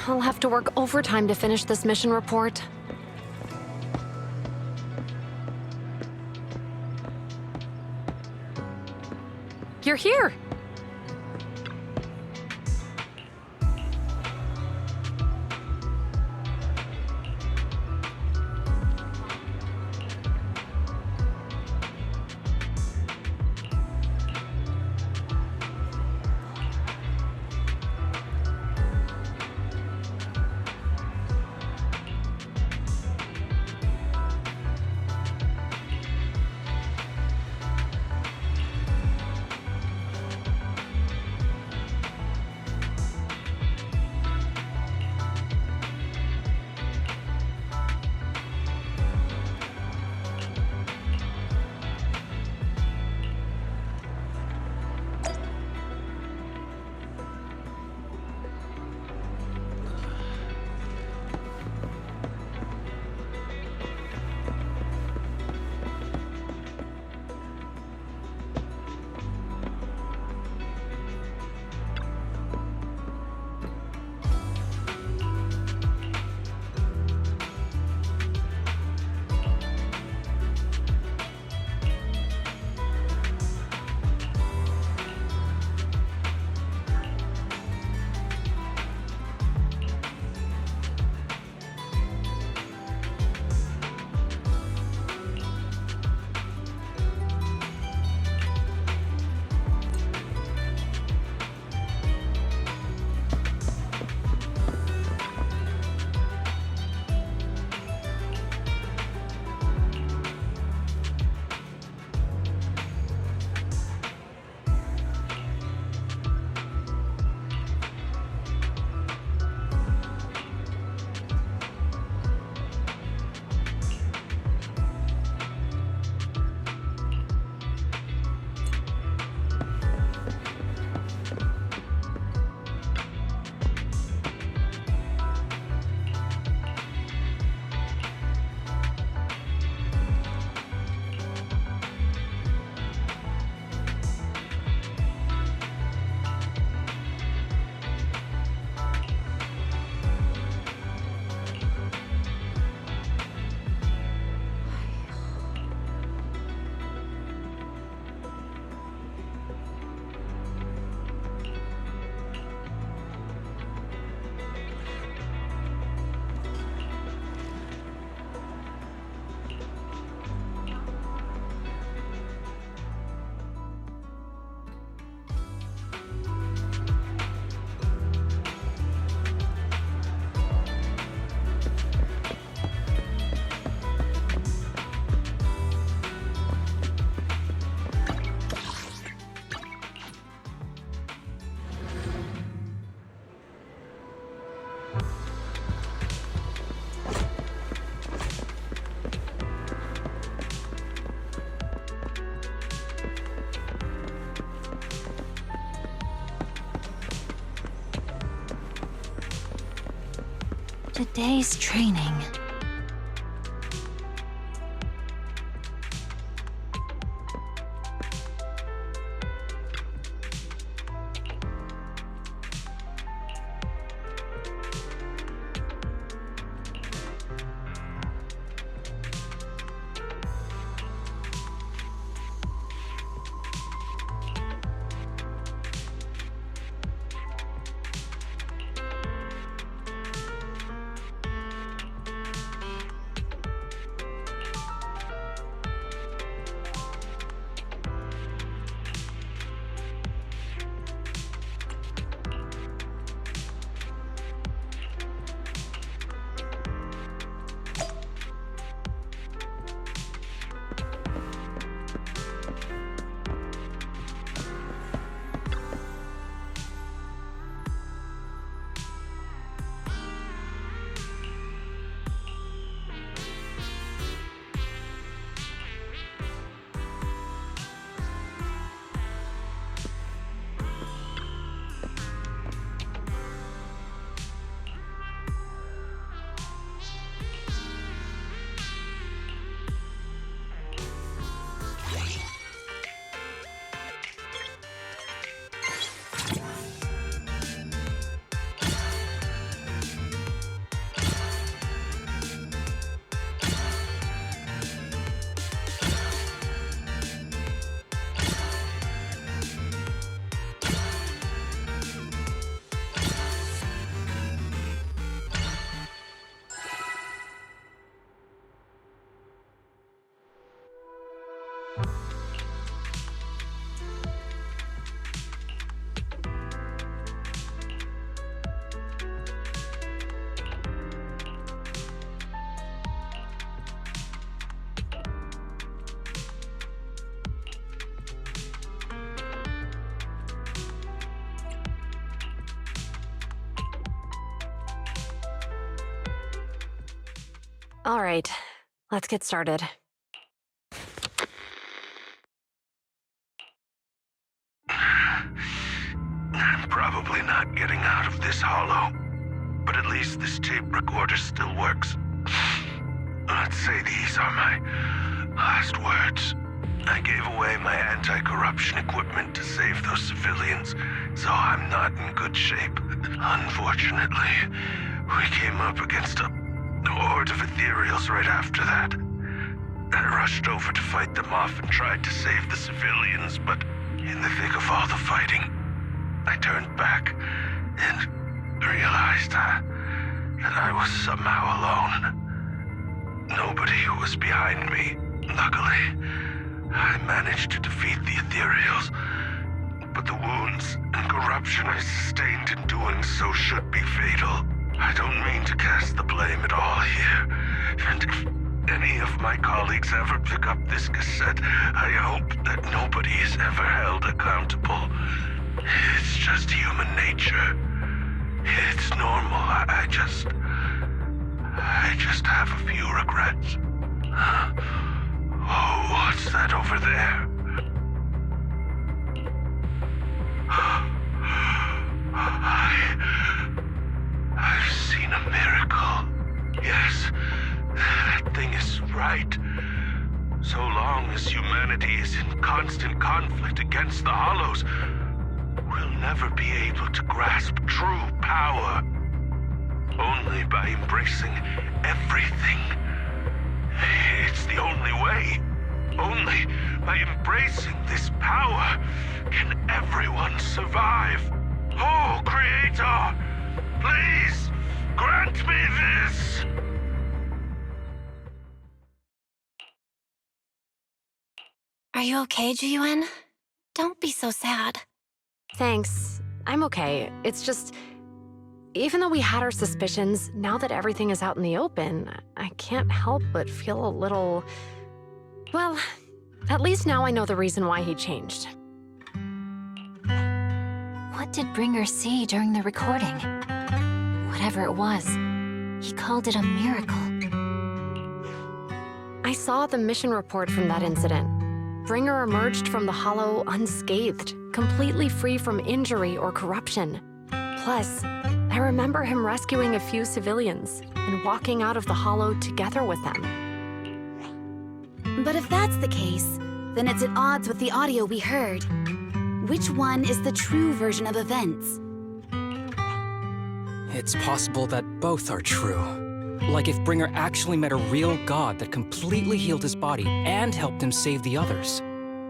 I'll have to work overtime to finish this mission report. You're here! Today's training. All right, let's get started. I'm probably not getting out of this hollow, but at least this tape recorder still works. Let's say these are my last words. I gave away my anti-corruption equipment to save those civilians, so I'm not in good shape. Unfortunately, we came up against a horde of ethereals right after that. I rushed over to fight them off and tried to save the civilians, but in the thick of all the fighting, I turned back and realized that I was somehow alone. Nobody was behind me. Luckily, I managed to defeat the ethereals, but the wounds and corruption I sustained in doing so should be fatal. I don't mean to cast the blame at all here, and if any of my colleagues ever pick up this cassette, I hope that nobody is ever held accountable. It's just human nature. It's normal. I just have a few regrets. Oh, what's that over there? I've seen a miracle. Yes, that thing is right. So long as humanity is in constant conflict against the Hollows, we'll never be able to grasp true power. Only by embracing everything. It's the only way. Only by embracing this power can everyone survive. Oh, Creator, please grant me this. Are you okay, Jiyuan? Don't be so sad. Thanks. I'm okay. It's just, even though we had our suspicions, now that everything is out in the open, I can't help but feel a little... Well, at least now I know the reason why he changed. What did Bringer see during the recording? Whatever it was, he called it a miracle. I saw the mission report from that incident. Bringer emerged from the Hollow unscathed, completely free from injury or corruption. Plus, I remember him rescuing a few civilians and walking out of the Hollow together with them. But if that's the case, then it's at odds with the audio we heard. Which one is the true version of events? It's possible that both are true. Like if Bringer actually met a real god that completely healed his body and helped him save the others.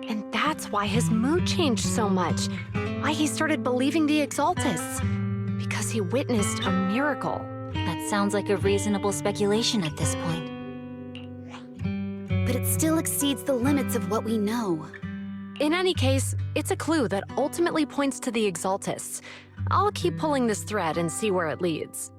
And that's why his mood changed so much. Why he started believing the Exaltists. Because he witnessed a miracle. That sounds like a reasonable speculation at this point. But it still exceeds the limits of what we know. In any case, it's a clue that ultimately points to the Exaltists. I'll keep pulling this thread and see where it leads.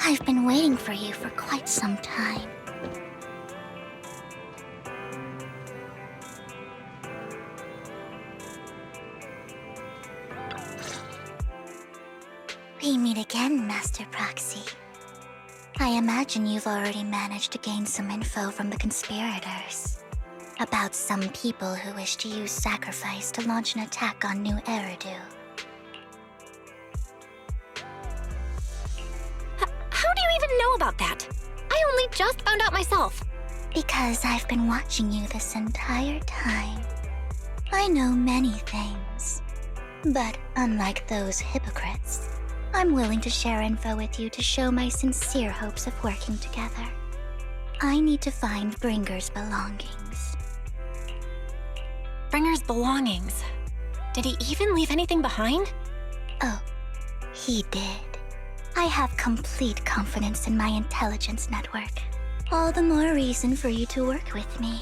I've been waiting for you for quite some time. We meet again, Master Proxy. I imagine you've already managed to gain some info from the conspirators. About some people who wish to use sacrifice to launch an attack on New Eridu. How do you even know about that? I only just found out myself. Because I've been watching you this entire time. I know many things. But unlike those hypocrites, I'm willing to share info with you to show my sincere hopes of working together. I need to find Bringer's belongings. Bringer's belongings. Did he even leave anything behind? Oh, he did. I have complete confidence in my intelligence network. All the more reason for you to work with me.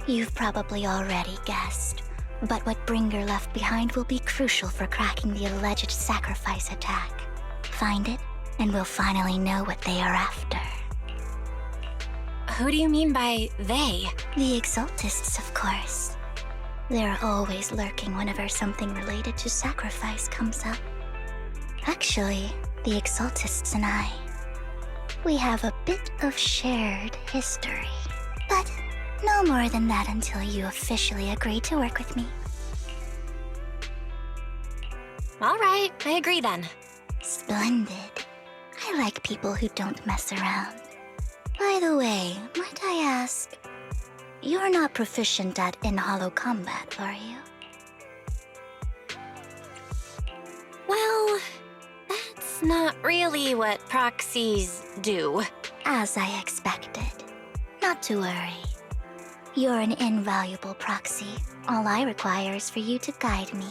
You've probably already guessed, but what Bringer left behind will be crucial for cracking the alleged sacrifice attack. Find it, and we'll finally know what they are after. Who do you mean by they? The Exaltists, of course. They're always lurking whenever something related to sacrifice comes up. Actually, the Exaltists and I, we have a bit of shared history. But no more than that until you officially agree to work with me. All right, I agree then. Splendid. I like people who don't mess around. By the way, might I ask, you're not proficient at in-hollow combat, are you? Well, that's not really what proxies do. As I expected. Not to worry. You're an invaluable proxy. All I require is for you to guide me.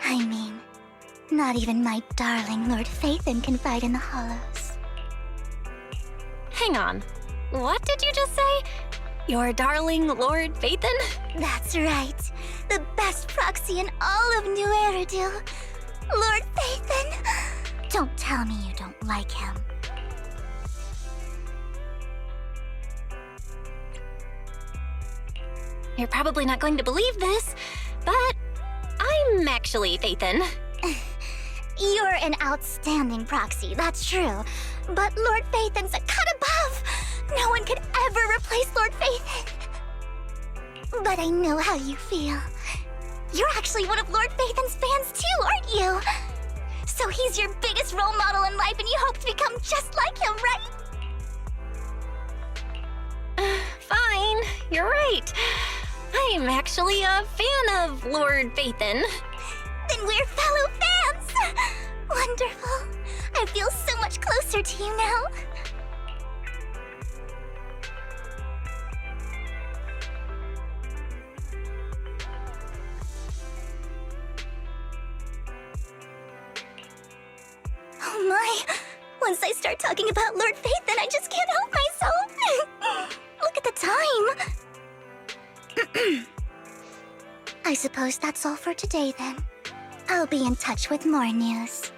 I mean, not even my darling Lord Phaethon can fight in the hollows. Hang on. What did you just say? Your darling Lord Phaethon? That's right. The best proxy in all of New Eridu. Lord Phaethon. Don't tell me you don't like him. You're probably not going to believe this, but I'm actually Phaethon. You're an outstanding proxy, that's true. But Lord Phaethon's a cut above. No one could ever replace Lord Phaethon. But I know how you feel. You're actually one of Lord Phaethon's fans too, aren't you? So he's your biggest role model in life and you hope to become just like him, right? Fine, you're right. I'm actually a fan of Lord Phaethon. Then we're fellow fans! Wonderful. I feel so much closer to you now. Oh my! Once I start talking about Lord Phaethon, I just can't help myself! Look at the time! I suppose that's all for today then. I'll be in touch with more news.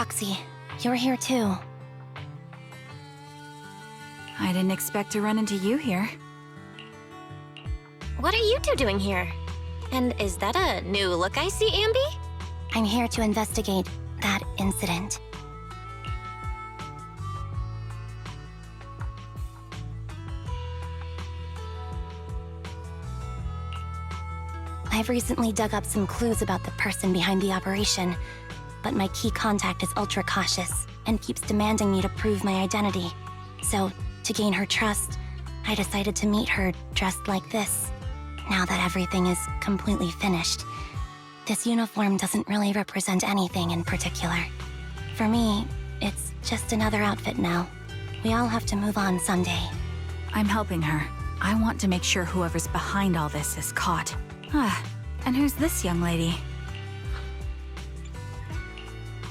Proxy, you're here too. I didn't expect to run into you here. What are you two doing here? And is that a new look I see, Ambi? I'm here to investigate that incident. I've recently dug up some clues about the person behind the operation, but my key contact is ultra cautious and keeps demanding me to prove my identity. So, to gain her trust, I decided to meet her dressed like this. Now that everything is completely finished, this uniform doesn't really represent anything in particular. For me, it's just another outfit now. We all have to move on someday. I'm helping her. I want to make sure whoever's behind all this is caught. And who's this young lady?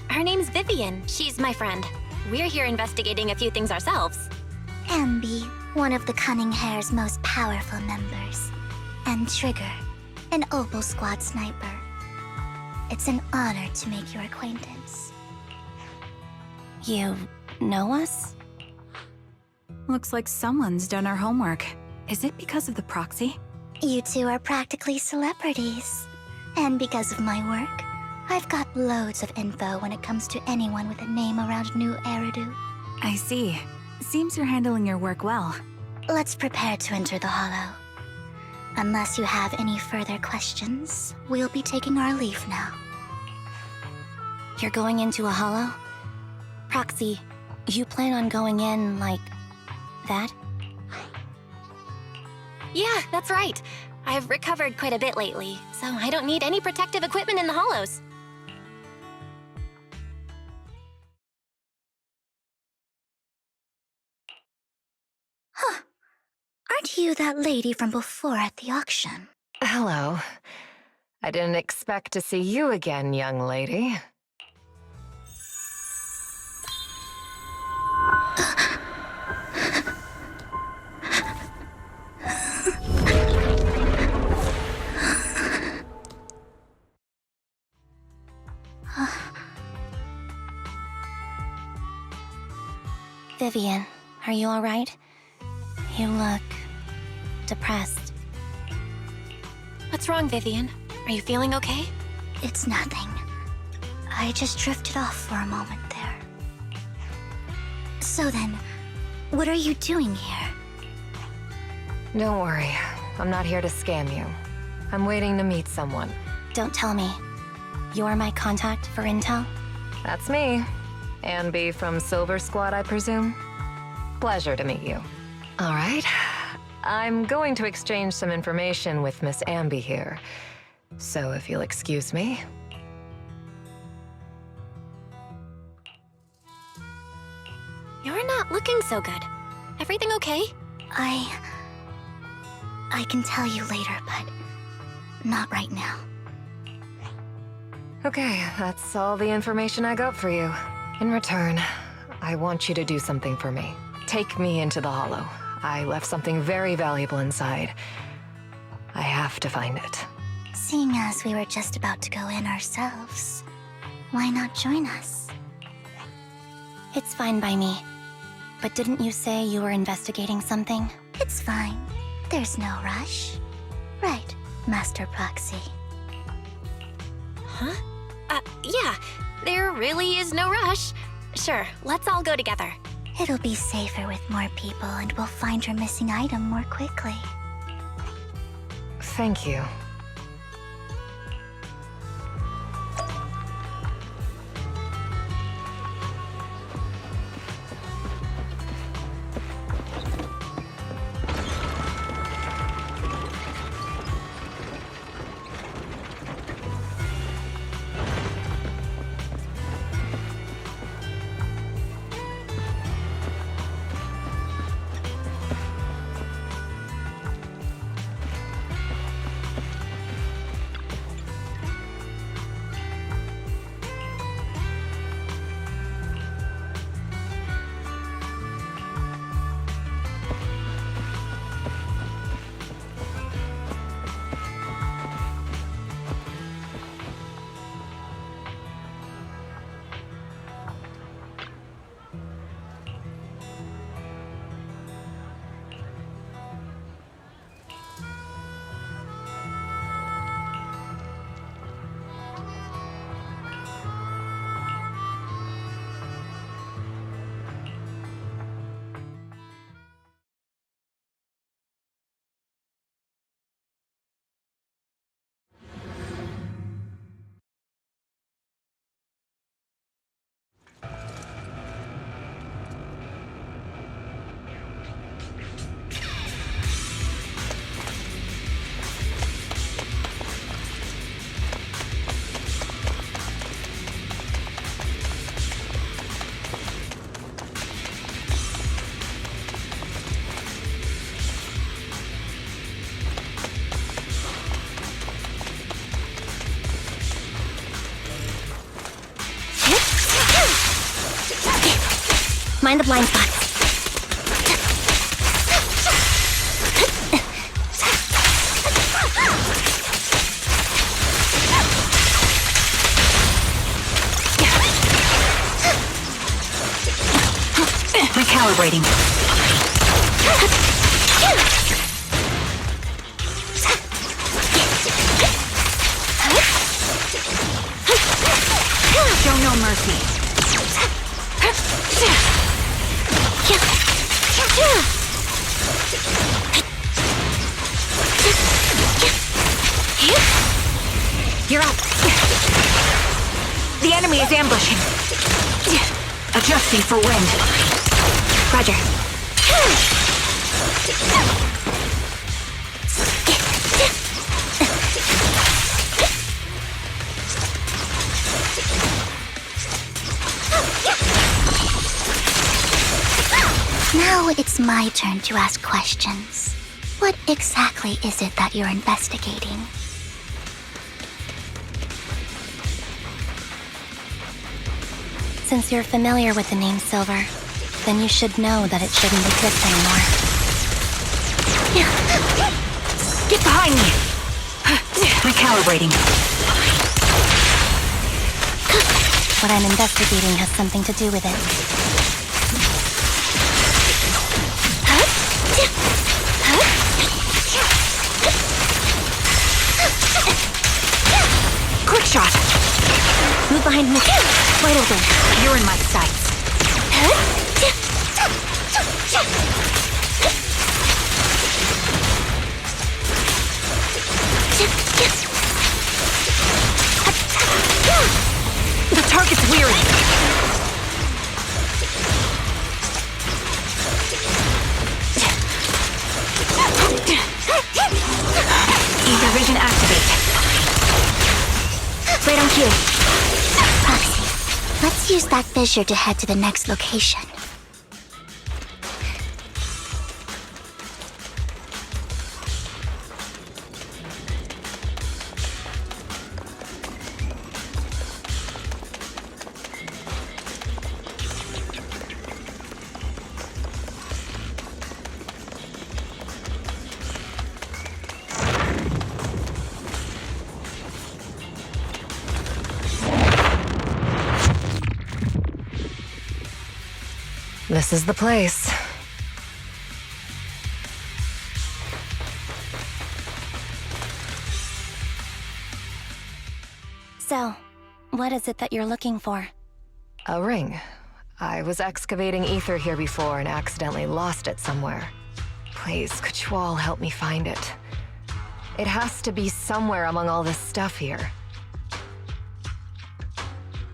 Her name's Vivian. She's my friend. We're here investigating a few things ourselves. Ambi, one of the Cunning Hair's most powerful members. And Trigger, an Opal Squad sniper. It's an honor to make your acquaintance. You know us? Looks like someone's done our homework. Is it because of the proxy? You two are practically celebrities. And because of my work, I've got loads of info when it comes to anyone with a name around New Eridu. I see. Seems you're handling your work well. Let's prepare to enter the Hollow. Unless you have any further questions, we'll be taking our leave now. You're going into a Hollow? Proxy, you plan on going in like that? Yeah, that's right. I've recovered quite a bit lately, so I don't need any protective equipment in the hollows. Huh. Aren't you that lady from before at the auction? Hello. I didn't expect to see you again, young lady. Vivian, are you alright? You look depressed. What's wrong, Vivian? Are you feeling okay? It's nothing. I just drifted off for a moment there. So then, what are you doing here? Don't worry. I'm not here to scam you. I'm waiting to meet someone. Don't tell me. You're my contact for intel? That's me. Ambi from Silver Squad, I presume? Pleasure to meet you. All right. I'm going to exchange some information with Miss Ambi here. So if you'll excuse me. You're not looking so good. Everything okay? I can tell you later, but not right now. Okay, that's all the information I got for you. In return, I want you to do something for me. Take me into the Hollow. I left something very valuable inside. I have to find it. Seeing as we were just about to go in ourselves, why not join us? It's fine by me. But didn't you say you were investigating something? It's fine. There's no rush. Right, Master Proxy. Huh? Yeah. There really is no rush. Sure, let's all go together. It'll be safer with more people and we'll find your missing item more quickly. Thank you. Mind the blind spots. Recalibrating. Show no mercy. You're up. The enemy is ambushing. Adjusting for wind. Roger. Now it's my turn to ask questions. What exactly is it that you're investigating? Since you're familiar with the name Silver, then you should know that it shouldn't exist anymore. Get behind me! Recalibrating. What I'm investigating has something to do with it. Quick shot! Move behind me. Wide open. You're in my sights. The target's weary. Ether vision activate. Right on cue. Proxy, let's use that fissure to head to the next location. This is the place. So, what is it that you're looking for? A ring. I was excavating ether here before and accidentally lost it somewhere. Please, could you all help me find it? It has to be somewhere among all this stuff here.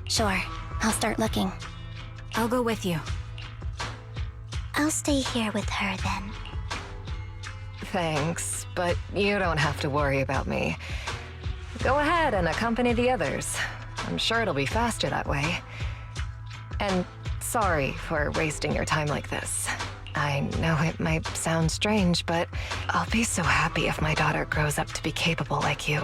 Sure, I'll start looking. I'll go with you. I'll stay here with her then. Thanks, but you don't have to worry about me. Go ahead and accompany the others. I'm sure it'll be faster that way. And sorry for wasting your time like this. I know it might sound strange, but I'll be so happy if my daughter grows up to be capable like you.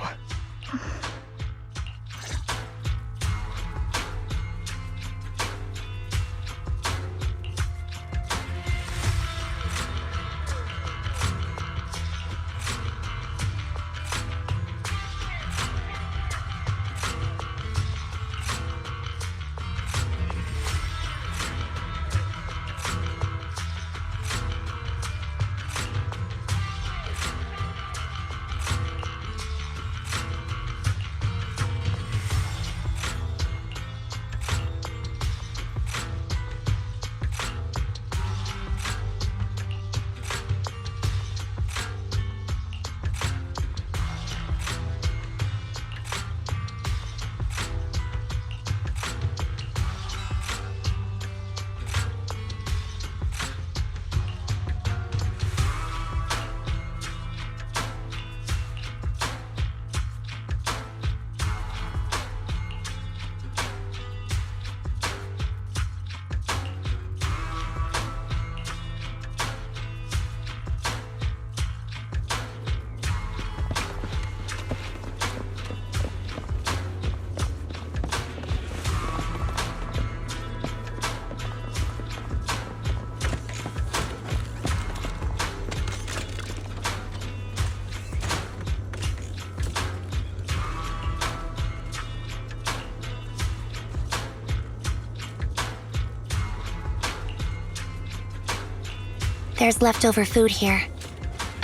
There's leftover food here.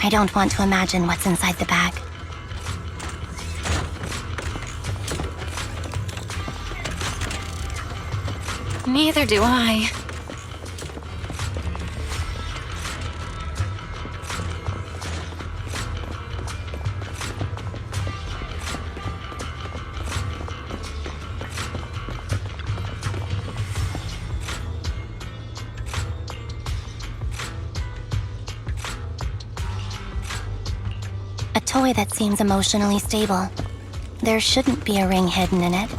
I don't want to imagine what's inside the bag. Neither do I. A toy that seems emotionally stable. There shouldn't be a ring hidden in it.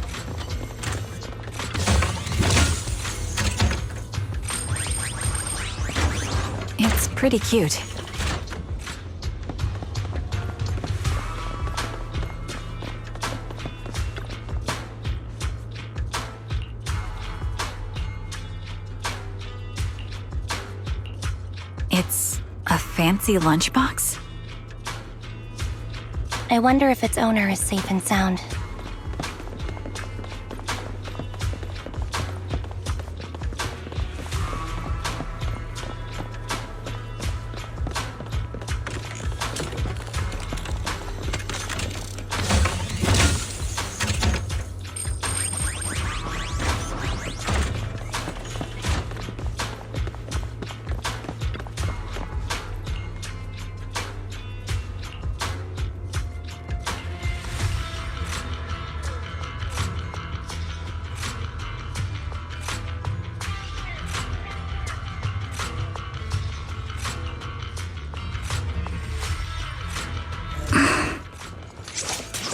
It's pretty cute. It's a fancy lunchbox? I wonder if its owner is safe and sound.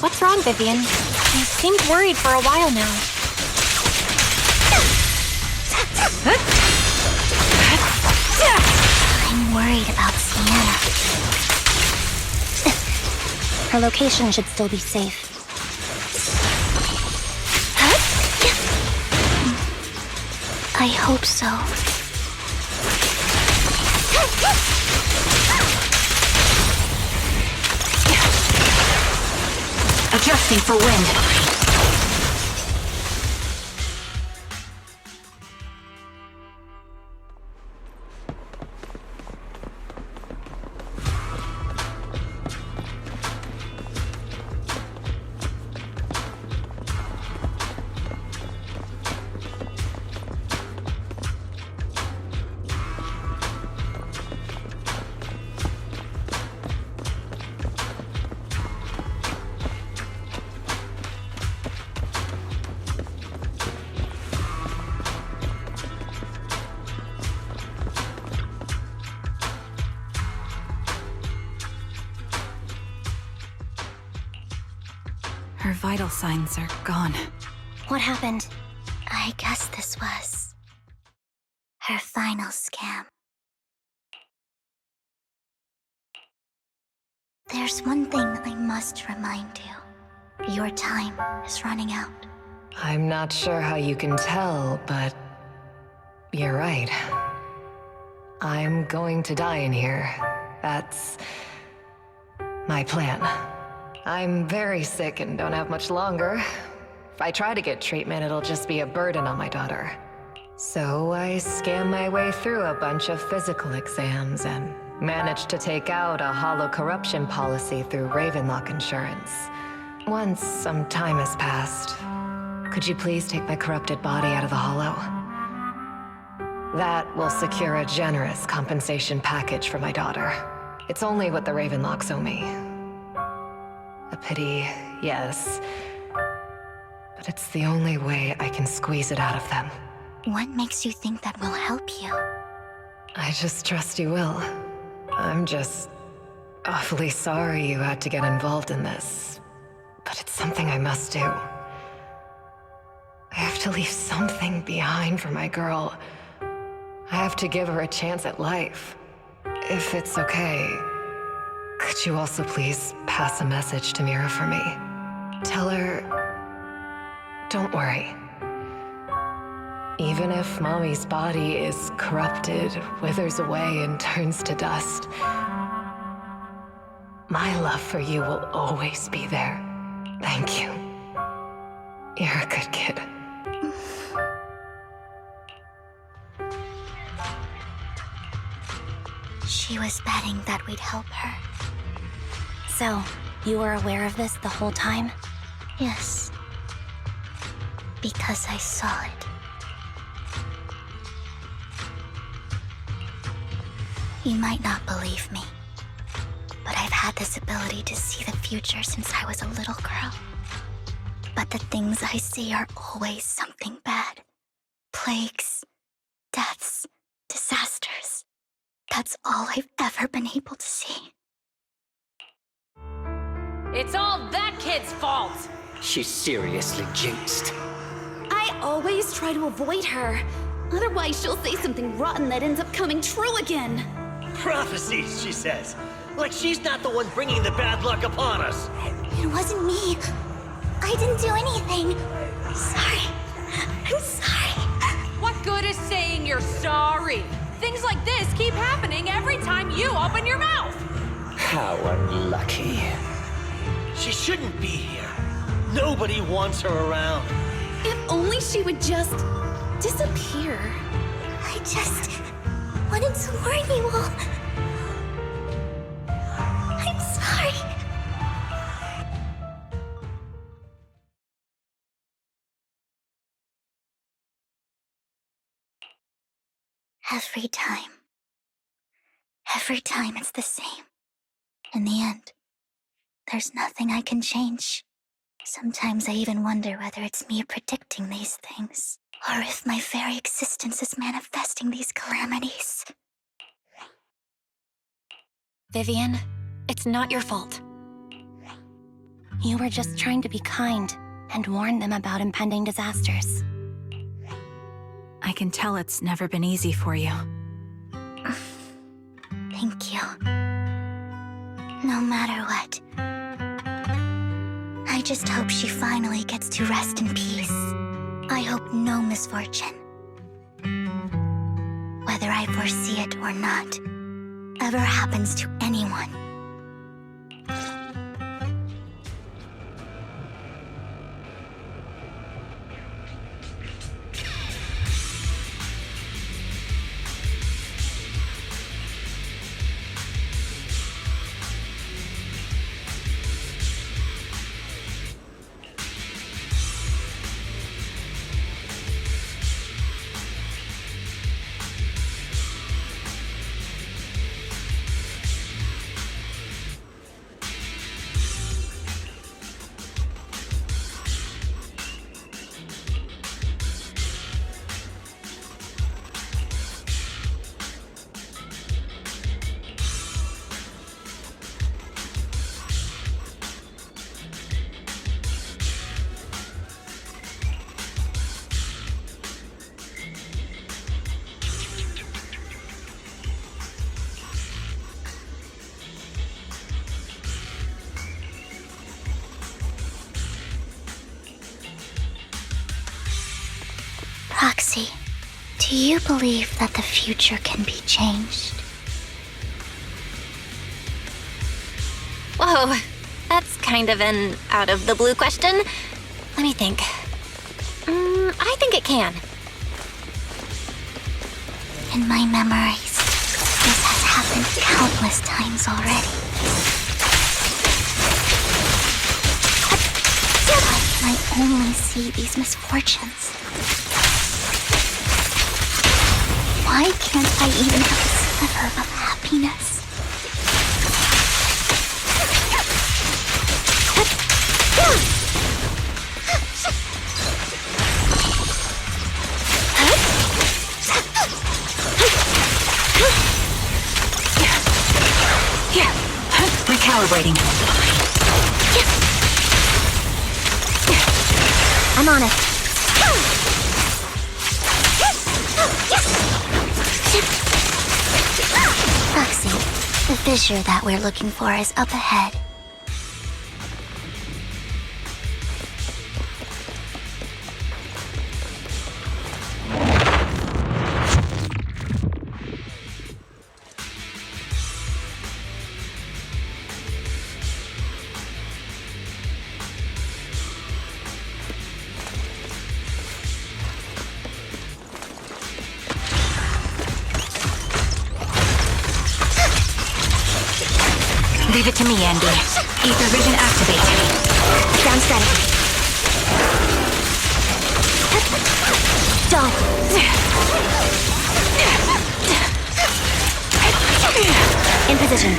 What's wrong, Vivian? You seemed worried for a while now. I'm worried about Sienna. Her location should still be safe. I hope so. Adjusting for wind. Her vital signs are gone. What happened? I guess this was her final scam. There's one thing I must remind you. Your time is running out. I'm not sure how you can tell, but you're right. I'm going to die in here. That's my plan. I'm very sick and don't have much longer. If I try to get treatment, it'll just be a burden on my daughter. So I scam my way through a bunch of physical exams and managed to take out a hollow corruption policy through Ravenlock Insurance. Once some time has passed, could you please take my corrupted body out of the hollow? That will secure a generous compensation package for my daughter. It's only what the Ravenlocks owe me. A pity, yes. But it's the only way I can squeeze it out of them. What makes you think that will help you? I just trust you will. I'm just awfully sorry you had to get involved in this. But it's something I must do. I have to leave something behind for my girl. I have to give her a chance at life. If it's okay, could you also please pass a message to Mira for me? Tell her, don't worry. Even if Mommy's body is corrupted, withers away, and turns to dust, my love for you will always be there. Thank you. You're a good kid. She was betting that we'd help her. So, you were aware of this the whole time? Yes. Because I saw it. You might not believe me, but I've had this ability to see the future since I was a little girl. But the things I see are always something bad. Plagues, deaths, disasters. That's all I've ever been able to see. It's all that kid's fault! She's seriously jinxed. I always try to avoid her. Otherwise, she'll say something rotten that ends up coming true again. Prophecies, she says. Like she's not the one bringing the bad luck upon us. It wasn't me. I didn't do anything. Sorry. I'm sorry. What good is saying you're sorry? Things like this keep happening every time you open your mouth! How unlucky. She shouldn't be here. Nobody wants her around. If only she would just disappear. I just wanted to warn you all. I'm sorry. Every time it's the same. In the end, there's nothing I can change. Sometimes I even wonder whether it's me predicting these things, or if my very existence is manifesting these calamities. Vivian, it's not your fault. You were just trying to be kind and warn them about impending disasters. I can tell it's never been easy for you. Thank you. No matter what, I just hope she finally gets to rest in peace. I hope no misfortune, whether I foresee it or not, ever happens to anyone. Roxy, do you believe that the future can be changed? Whoa, that's kind of an out-of-the-blue question. Let me think. I think it can. In my memories, this has happened countless times already. Why can I only see these misfortunes? Why can't I even have a sliver of happiness? Here, recalibrating. I'm on it. Roxy, the fissure that we're looking for is up ahead. Leave it to me, Andy. Ether vision activate. Sounds steady. Don't. In position.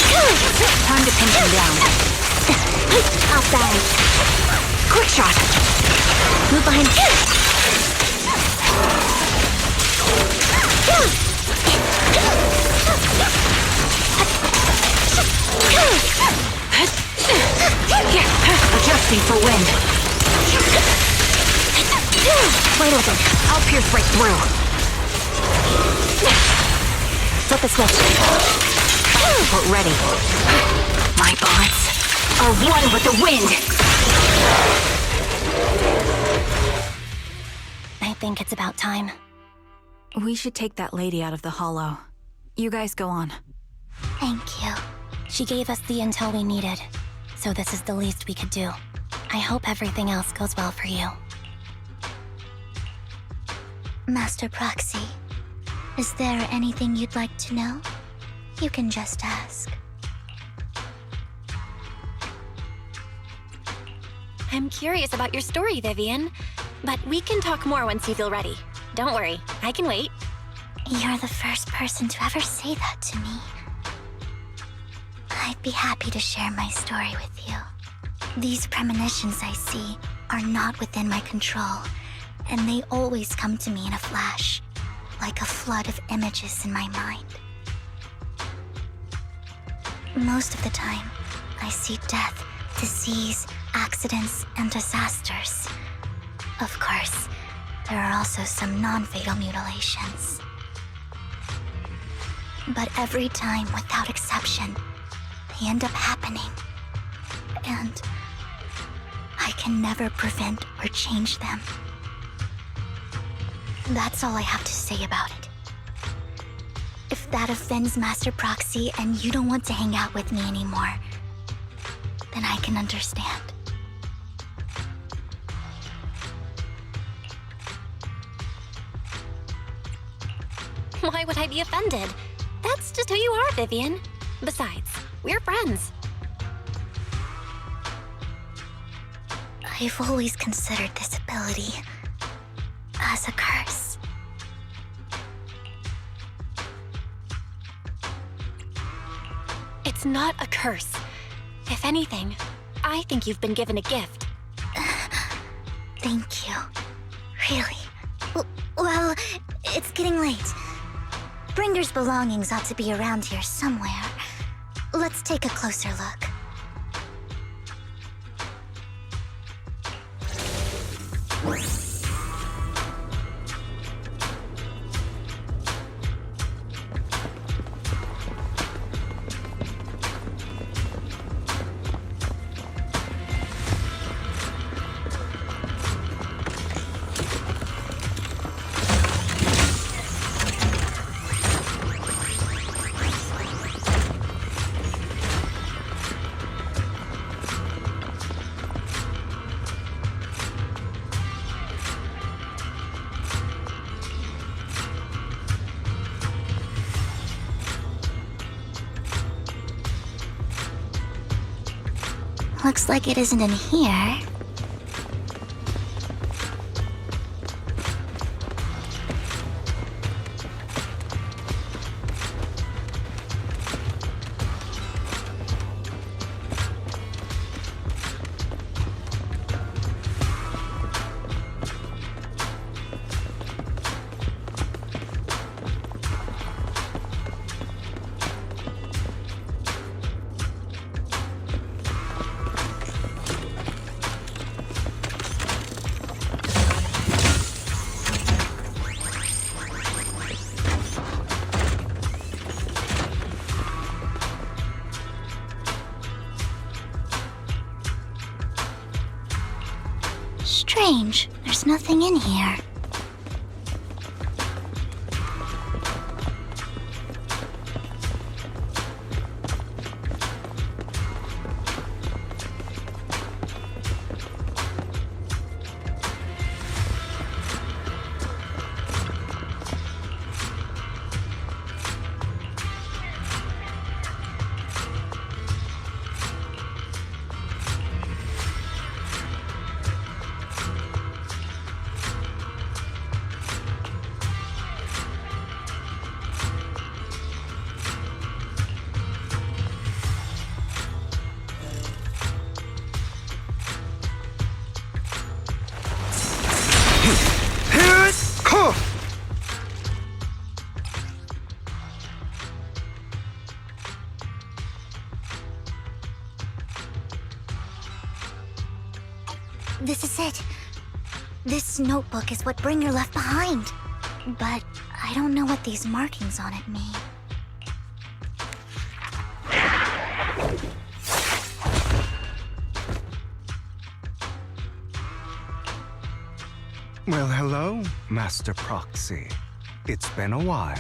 Time to pin him down. Outside. Quick shot. Move behind. Adjusting for wind. Wide open. I'll pierce right through. Flip the switch. Support ready. My bullets are one with the wind. I think it's about time. We should take that lady out of the hollow. You guys go on. Thank you. She gave us the intel we needed, so this is the least we could do. I hope everything else goes well for you. Master Proxy, is there anything you'd like to know? You can just ask. I'm curious about your story, Vivian. But we can talk more once you feel ready. Don't worry, I can wait. You're the first person to ever say that to me. I'd be happy to share my story with you. These premonitions I see are not within my control, and they always come to me in a flash, like a flood of images in my mind. Most of the time, I see death, disease, accidents, and disasters. Of course, there are also some non-fatal mutilations. But every time, without exception, they end up happening. And I can never prevent or change them. That's all I have to say about it. If that offends Master Proxy and you don't want to hang out with me anymore, then I can understand. Why would I be offended? That's just who you are, Vivian. Besides, we're friends. I've always considered this ability as a curse. It's not a curse. If anything, I think you've been given a gift. Thank you. Really? Well, it's getting late. Bringer's belongings ought to be around here somewhere. Let's take a closer look. Looks like it isn't in here. Strange, there's nothing in here. This notebook is what Bringer left behind. But I don't know what these markings on it mean. Well, hello, Master Proxy. It's been a while.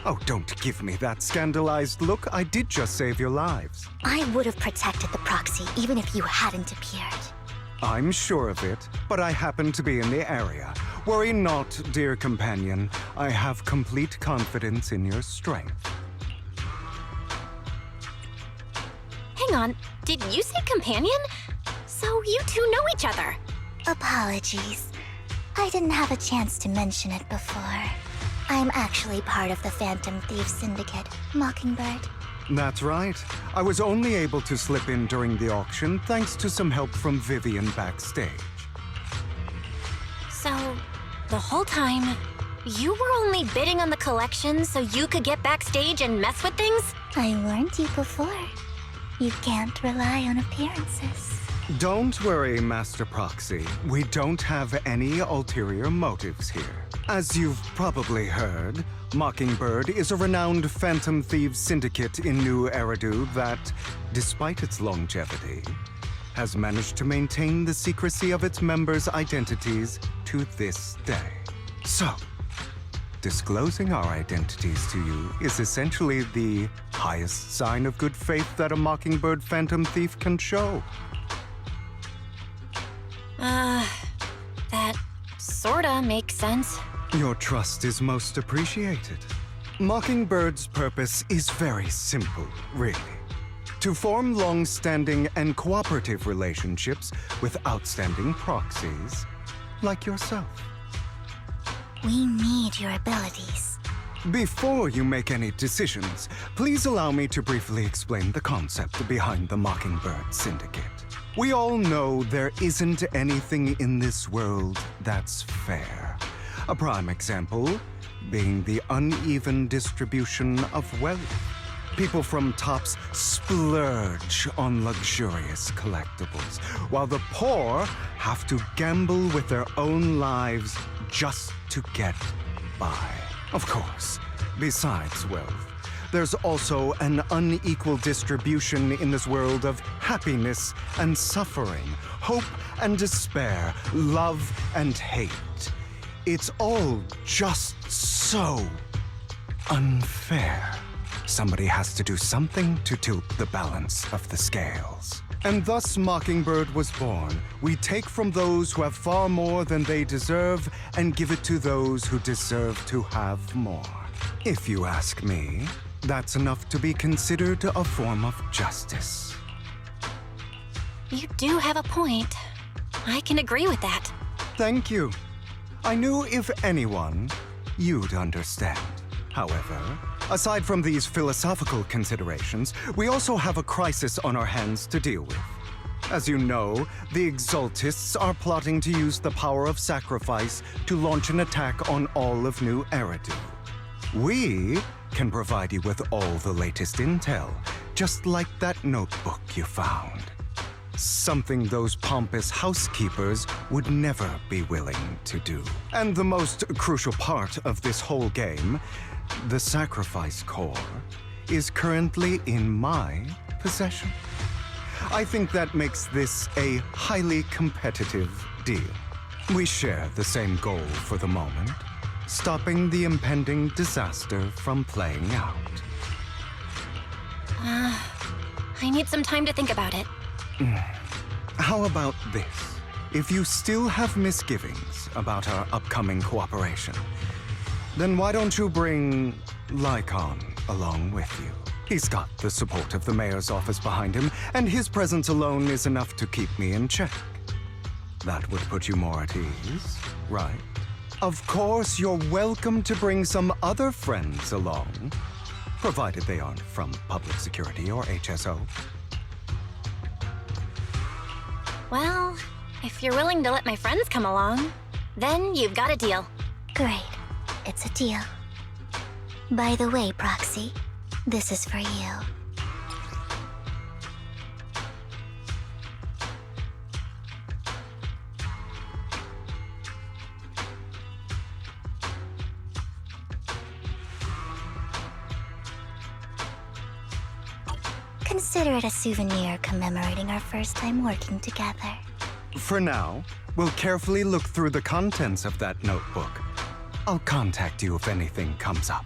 Oh, don't give me that scandalized look. I did just save your lives. I would have protected the proxy even if you hadn't appeared. I'm sure of it, but I happen to be in the area. Worry not, dear companion. I have complete confidence in your strength. Hang on, did you say companion? So you two know each other? Apologies. I didn't have a chance to mention it before. I'm actually part of the Phantom Thieves Syndicate, Mockingbird. That's right. I was only able to slip in during the auction thanks to some help from Vivian backstage. So, the whole time, you were only bidding on the collection so you could get backstage and mess with things? I warned you before. You can't rely on appearances. Don't worry, Master Proxy. We don't have any ulterior motives here. As you've probably heard, Mockingbird is a renowned Phantom Thieves syndicate in New Eridu that, despite its longevity, has managed to maintain the secrecy of its members' identities to this day. So, disclosing our identities to you is essentially the highest sign of good faith that a Mockingbird Phantom Thief can show. That sorta makes sense. Your trust is most appreciated. Mockingbird's purpose is very simple, really. To form long-standing and cooperative relationships with outstanding proxies like yourself. We need your abilities. Before you make any decisions, please allow me to briefly explain the concept behind the Mockingbird Syndicate. We all know there isn't anything in this world that's fair. A prime example being the uneven distribution of wealth. People from tops splurge on luxurious collectibles, while the poor have to gamble with their own lives just to get by. Of course, besides wealth, there's also an unequal distribution in this world of happiness and suffering, hope and despair, love and hate. It's all just so unfair. Somebody has to do something to tilt the balance of the scales. And thus Mockingbird was born. We take from those who have far more than they deserve and give it to those who deserve to have more. If you ask me, that's enough to be considered a form of justice. You do have a point. I can agree with that. Thank you. I knew if anyone, you'd understand. However, aside from these philosophical considerations, we also have a crisis on our hands to deal with. As you know, the Exaltists are plotting to use the power of sacrifice to launch an attack on all of New Eridu. We can provide you with all the latest intel, just like that notebook you found. Something those pompous housekeepers would never be willing to do. And the most crucial part of this whole game, the sacrifice core, is currently in my possession. I think that makes this a highly competitive deal. We share the same goal for the moment, stopping the impending disaster from playing out. I need some time to think about it. How about this? If you still have misgivings about our upcoming cooperation, then why don't you bring Lycon along with you? He's got the support of the mayor's office behind him, and his presence alone is enough to keep me in check. That would put you more at ease, right? Of course, you're welcome to bring some other friends along, provided they aren't from public security or HSO. Well, if you're willing to let my friends come along, then you've got a deal. Great. It's a deal. By the way, Proxy, this is for you. Consider it a souvenir commemorating our first time working together. For now, we'll carefully look through the contents of that notebook. I'll contact you if anything comes up.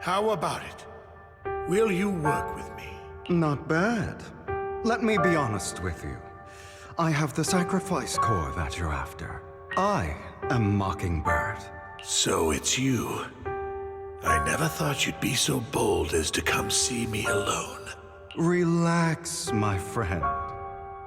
How about it? Will you work with me? Not bad. Let me be honest with you. I have the sacrifice core that you're after. I am Mockingbird. So it's you. I never thought you'd be so bold as to come see me alone. Relax, my friend.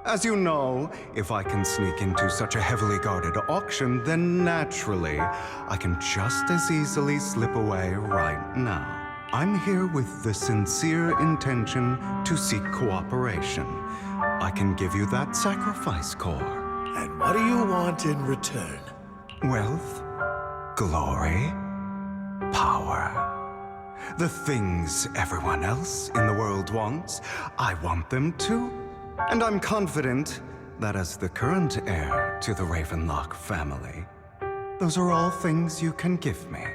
As you know, if I can sneak into such a heavily guarded auction, then naturally, I can just as easily slip away right now. I'm here with the sincere intention to seek cooperation. I can give you that sacrifice core. And what do you want in return? Wealth, glory, power. The things everyone else in the world wants, I want them too. And I'm confident that as the current heir to the Ravenlock family, those are all things you can give me.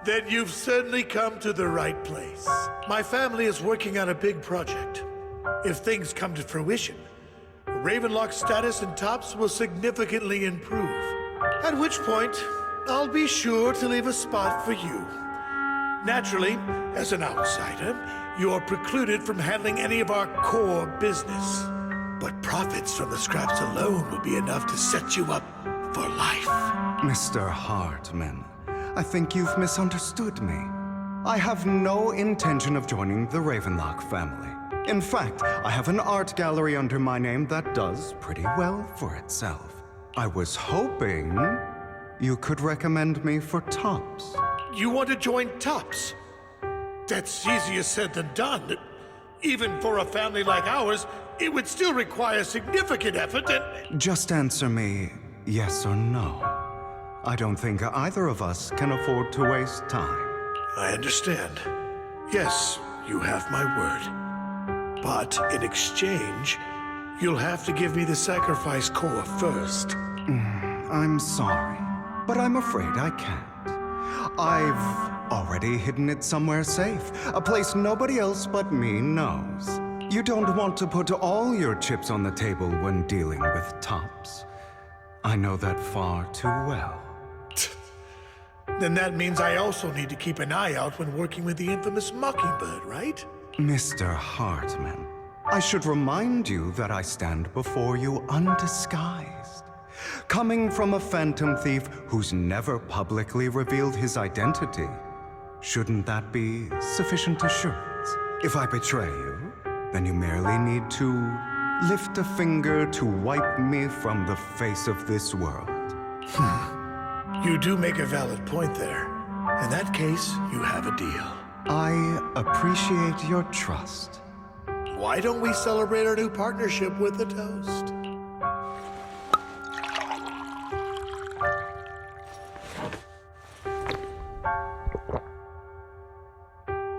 Then you've certainly come to the right place. My family is working on a big project. If things come to fruition, Ravenlock's status in Tops will significantly improve. At which point, I'll be sure to leave a spot for you. Naturally, as an outsider, you're precluded from handling any of our core business. But profits from the scraps alone will be enough to set you up for life. Mr. Hartman, I think you've misunderstood me. I have no intention of joining the Ravenlock family. In fact, I have an art gallery under my name that does pretty well for itself. I was hoping you could recommend me for Tops. You want to join Tops? That's easier said than done. Even for a family like ours, it would still require significant effort and... Just answer me yes or no. I don't think either of us can afford to waste time. I understand. Yes, you have my word. But in exchange, you'll have to give me the sacrifice core first. I'm sorry, but I'm afraid I can't. I've already hidden it somewhere safe, a place nobody else but me knows. You don't want to put all your chips on the table when dealing with Tops. I know that far too well. Then that means I also need to keep an eye out when working with the infamous Mockingbird, right? Mr. Hartman, I should remind you that I stand before you undisguised. Coming from a phantom thief who's never publicly revealed his identity, shouldn't that be sufficient assurance? If I betray you, then you merely need to lift a finger to wipe me from the face of this world. You do make a valid point there. In that case, you have a deal. I appreciate your trust. Why don't we celebrate our new partnership with a toast?